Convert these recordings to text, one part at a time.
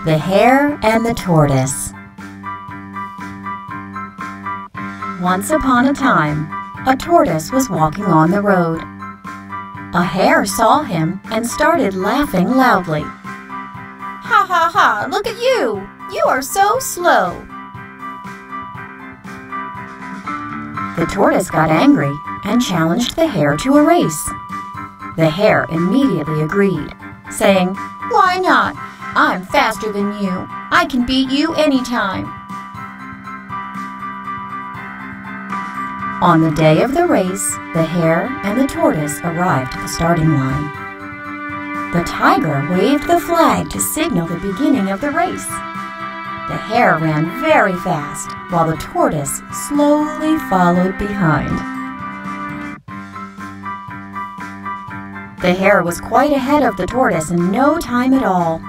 The Hare and the Tortoise. Once upon a time, a tortoise was walking on the road. A hare saw him and started laughing loudly. "Ha ha ha, look at you! You are so slow!" The tortoise got angry and challenged the hare to a race. The hare immediately agreed, saying, "Why not? I'm faster than you. I can beat you anytime." On the day of the race, the hare and the tortoise arrived at the starting line. The tiger waved the flag to signal the beginning of the race. The hare ran very fast, while the tortoise slowly followed behind. The hare was quite ahead of the tortoise in no time at all.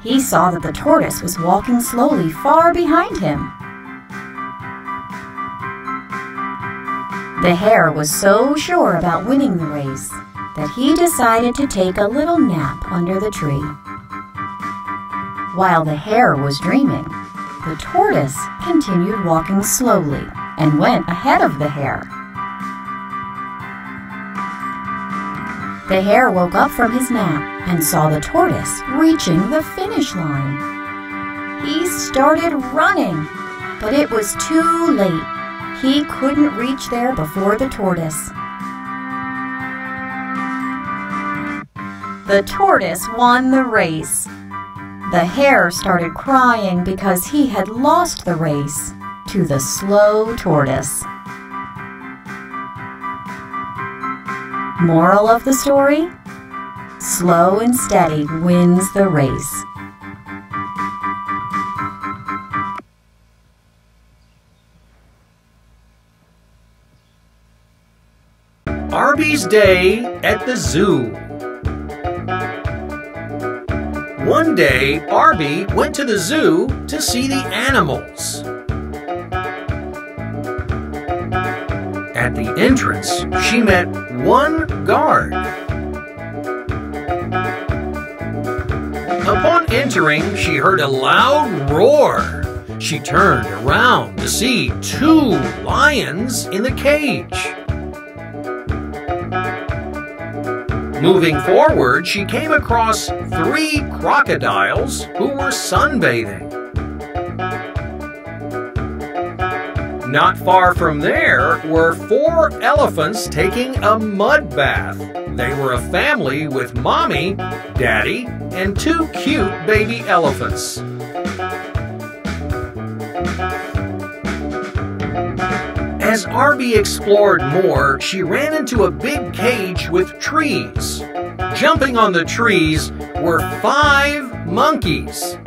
He saw that the tortoise was walking slowly far behind him. The hare was so sure about winning the race that he decided to take a little nap under the tree. While the hare was dreaming, the tortoise continued walking slowly and went ahead of the hare. The hare woke up from his nap and saw the tortoise reaching the finish line. He started running, but it was too late. He couldn't reach there before the tortoise. The tortoise won the race. The hare started crying because he had lost the race to the slow tortoise. Moral of the story? Slow and steady wins the race. Arby's Day at the Zoo. One day, Arby went to the zoo to see the animals. At the entrance, she met one guard. Upon entering, she heard a loud roar. She turned around to see 2 lions in the cage. Moving forward, she came across 3 crocodiles who were sunbathing. Not far from there were 4 elephants taking a mud bath. They were a family with Mommy, Daddy, and 2 cute baby elephants. As Arby explored more, she ran into a big cage with trees. Jumping on the trees were 5 monkeys.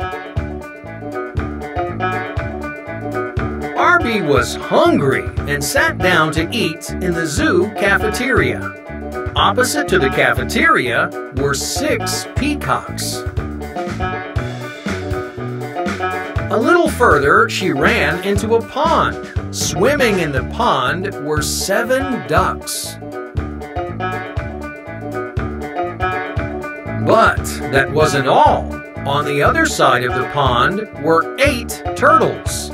Arby was hungry and sat down to eat in the zoo cafeteria. Opposite to the cafeteria were 6 peacocks. A little further, she ran into a pond. Swimming in the pond were 7 ducks. But that wasn't all. On the other side of the pond were 8 turtles.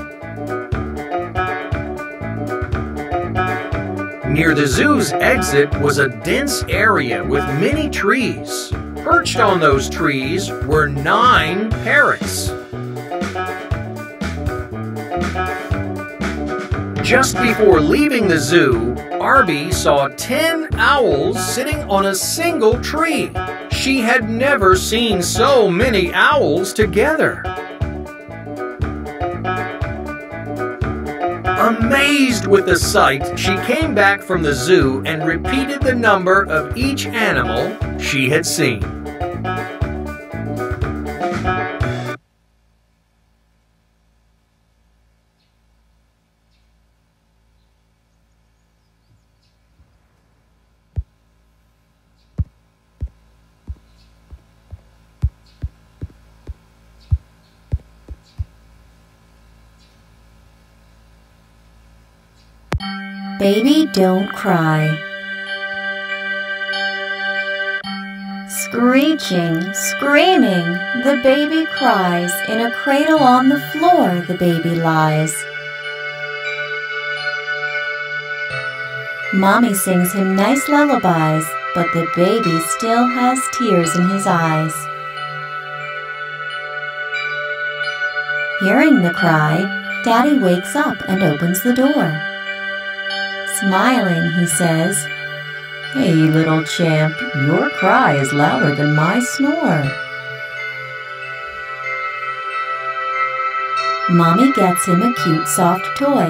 Near the zoo's exit was a dense area with many trees. Perched on those trees were 9 parrots. Just before leaving the zoo, Arby saw 10 owls sitting on a single tree. She had never seen so many owls together. Amazed with the sight, she came back from the zoo and repeated the number of each animal she had seen. Baby, don't cry. Screeching, screaming, the baby cries. In a cradle on the floor the baby lies. Mommy sings him nice lullabies, but the baby still has tears in his eyes. Hearing the cry, Daddy wakes up and opens the door. Smiling, he says, "Hey, little champ, your cry is louder than my snore." Mommy gets him a cute soft toy,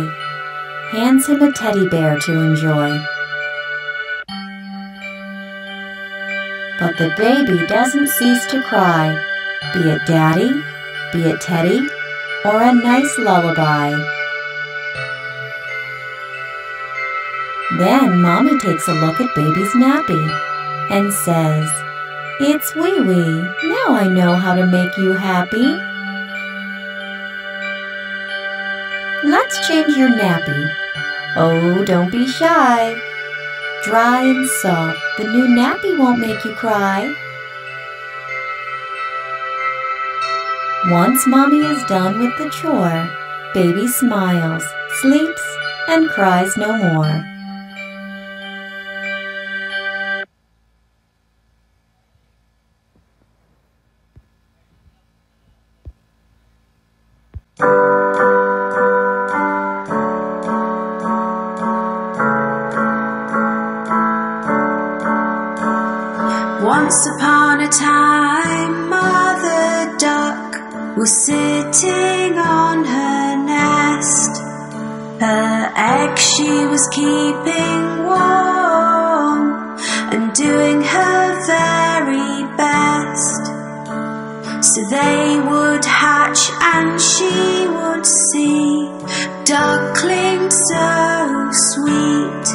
hands him a teddy bear to enjoy. But the baby doesn't cease to cry, be it Daddy, be it Teddy, or a nice lullaby. Then Mommy takes a look at baby's nappy and says, "It's wee-wee, now I know how to make you happy. Let's change your nappy. Oh, don't be shy. Dry and soft, the new nappy won't make you cry." Once Mommy is done with the chore, baby smiles, sleeps, and cries no more. Once upon a time, Mother Duck was sitting on her nest. Her egg she was keeping warm and doing her very best. So they would hatch and she would see ducklings so sweet.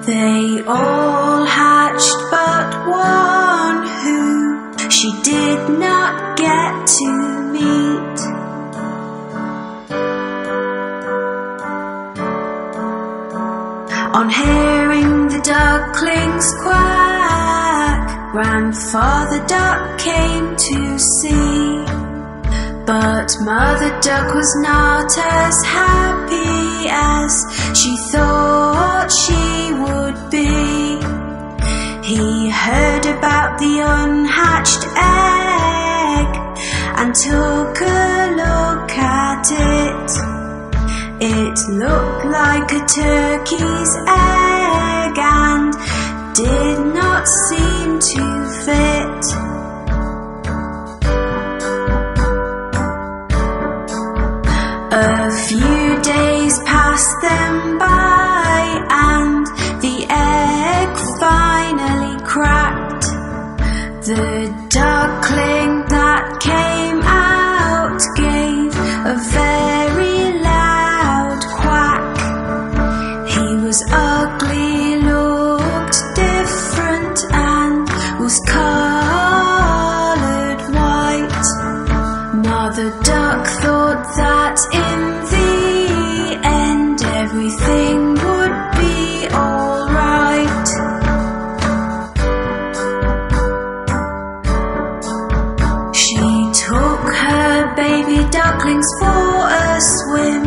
They all hatched but one who she did not get to meet. On hearing the ducklings quack, Grandfather Duck came to see. But Mother Duck was not as happy as she thought she would be. He heard about the unhatched egg and took a look at it. It looked like a turkey's egg and did not seem to fit. A few days passed them by and the egg finally cracked. The duckling that came out gave a very loud quack. He was ugly, looked different and was coloured white. Mother Duck thought that in the end everything would be alright. She took her baby ducklings for a swim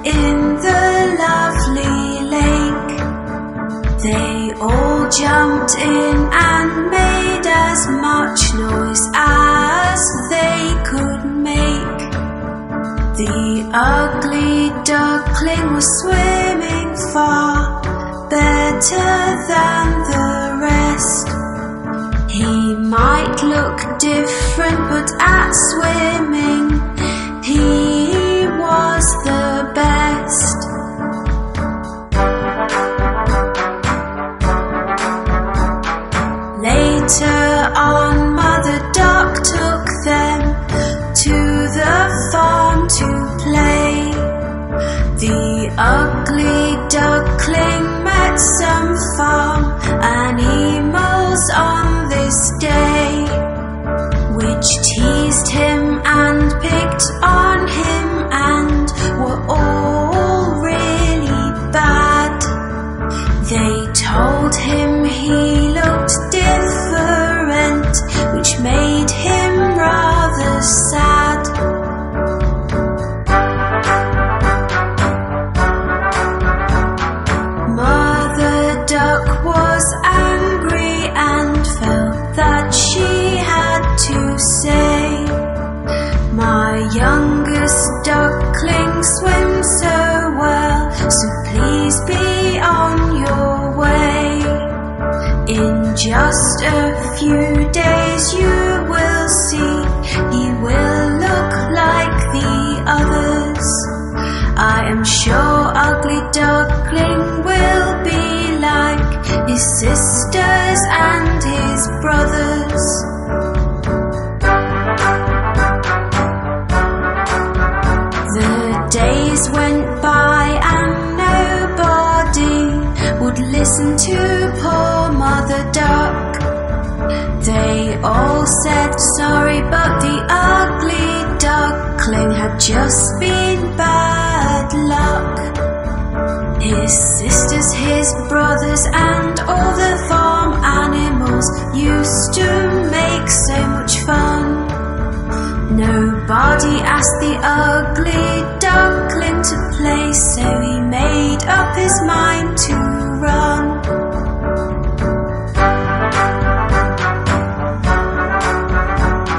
in the lovely lake. They all jumped in and made as much noise as they could make. The ugly duckling was swimming far better than the rest. He might look different, but at swimming he was the best. Later on, Mother Duck took them to the farm to play. The ugly duckling met some farm animals on this day, which teased him and picked on him and were all really bad. They told him he looked different youngest duckling swims so well, so please be on your way. In just a few days you will see he will look like the others. I am sure Ugly Duckling will be like his sisters and his brothers. The days went by and nobody would listen to poor Mother Duck. They all said sorry, but the ugly duckling had just been bad luck. His sisters, his brothers, and all the farm animals used to make so much fun. Nobody asked the ugly duckling to play, so he made up his mind to run.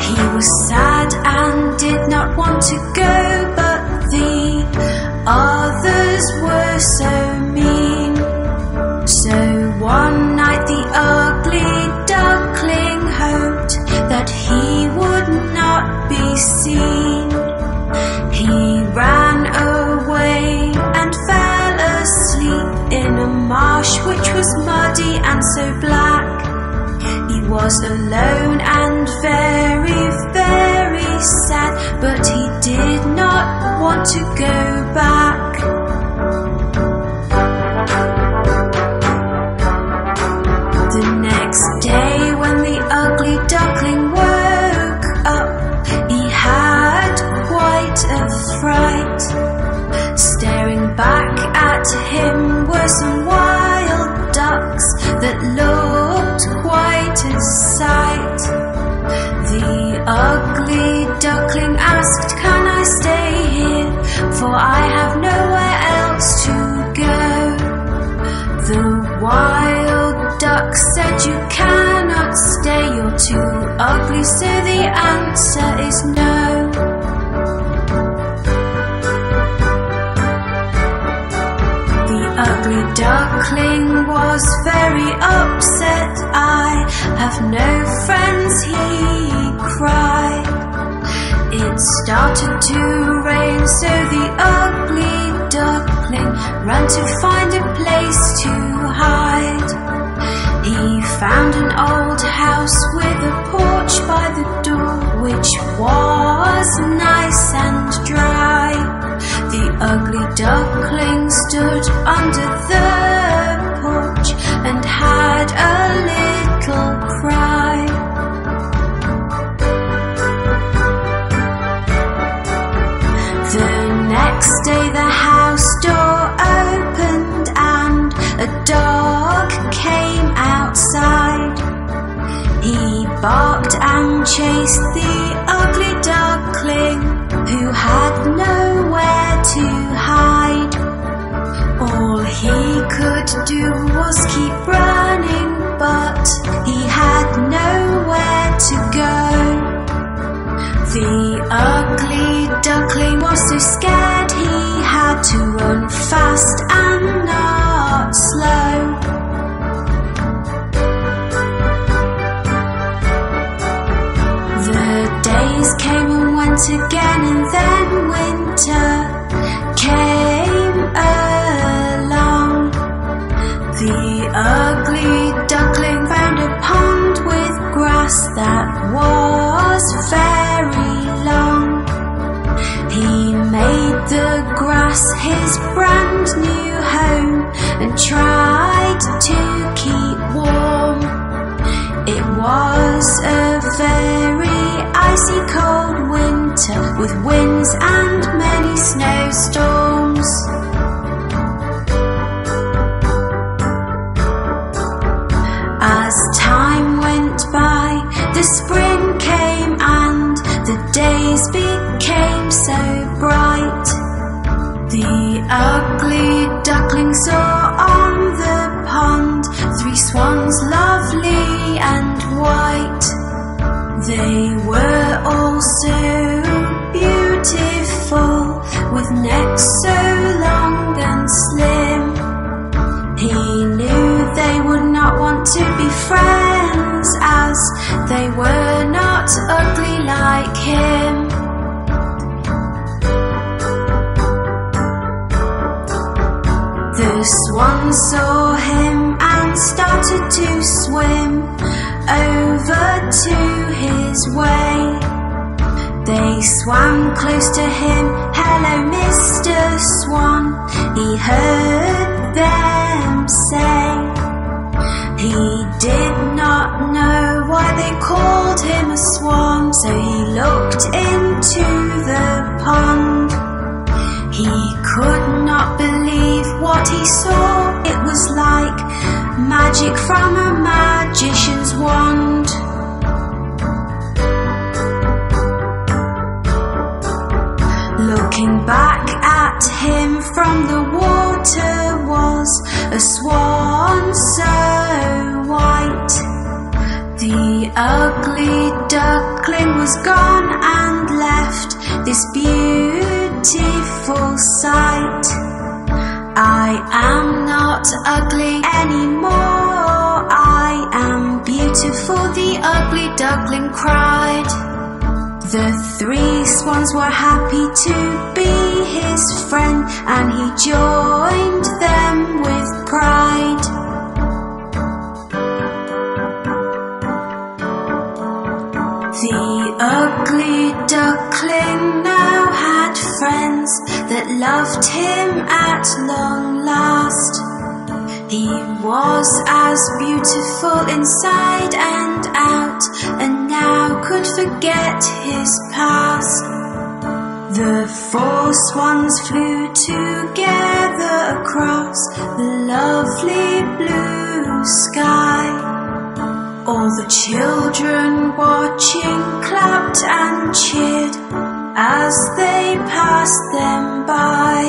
He was sad and did not want to go, but the others were so mean. So one night the ugly duckling hoped that he would not be seen. He ran away and fell asleep in a marsh which was muddy and so black. He was alone and very, very sad, but he did not want to go back. The next day when the ugly duckling woke up, he had quite a fright. Staring back at him were some wild ducks that looked quite a sight. The ugly duckling asked, "Can I stay here? For I have nowhere else to go." The wild duck said, "You cannot stay, you're too ugly, so the answer is no." The ugly duckling was very upset. "I have no friends," he cried. It started to rain, so the ugly duckling ran to find a place to hide. He found an old house with a porch by the door, which was nice and dry. The ugly duckling stood under the porch and had a little cry. The next day the house door opened and a dog came outside. He barked and chased the ugly duckling, who had nowhere to hide. All he could do was keep running, but he had nowhere to go. The ugly duckling was so scared he had to run fast and not slow. The days came and went again, and then winter came along. The ugly duckling found a pond with grass that was very long. He made the grass his brand new home and tried to keep warm. It was a very icy cold winter with winds and many snowstorms. As time went by, the spring came and the days became so bright. The ugly duckling saw on the pond 3 swans, lovely and white. They were all so beautiful like him. The swan saw him and started to swim over to his way. They swam close to him. "Hello, Mr. Swan," he heard them say. He did not know why they called him a swan, so he looked into the pond. He could not believe what he saw. It was like magic from a magician's wand. Looking back at him from the water was a swan so white. The ugly duckling was gone and left this beautiful sight. "I am not ugly anymore, I am beautiful," the ugly duckling cried. The 3 swans were happy to be his friend, and he joined them with pride. The ugly duckling now had friends that loved him at long last. He was as beautiful inside and out, and now could forget his past. The 4 swans flew together across the lovely blue sky. All the children watching clapped and cheered as they passed them by.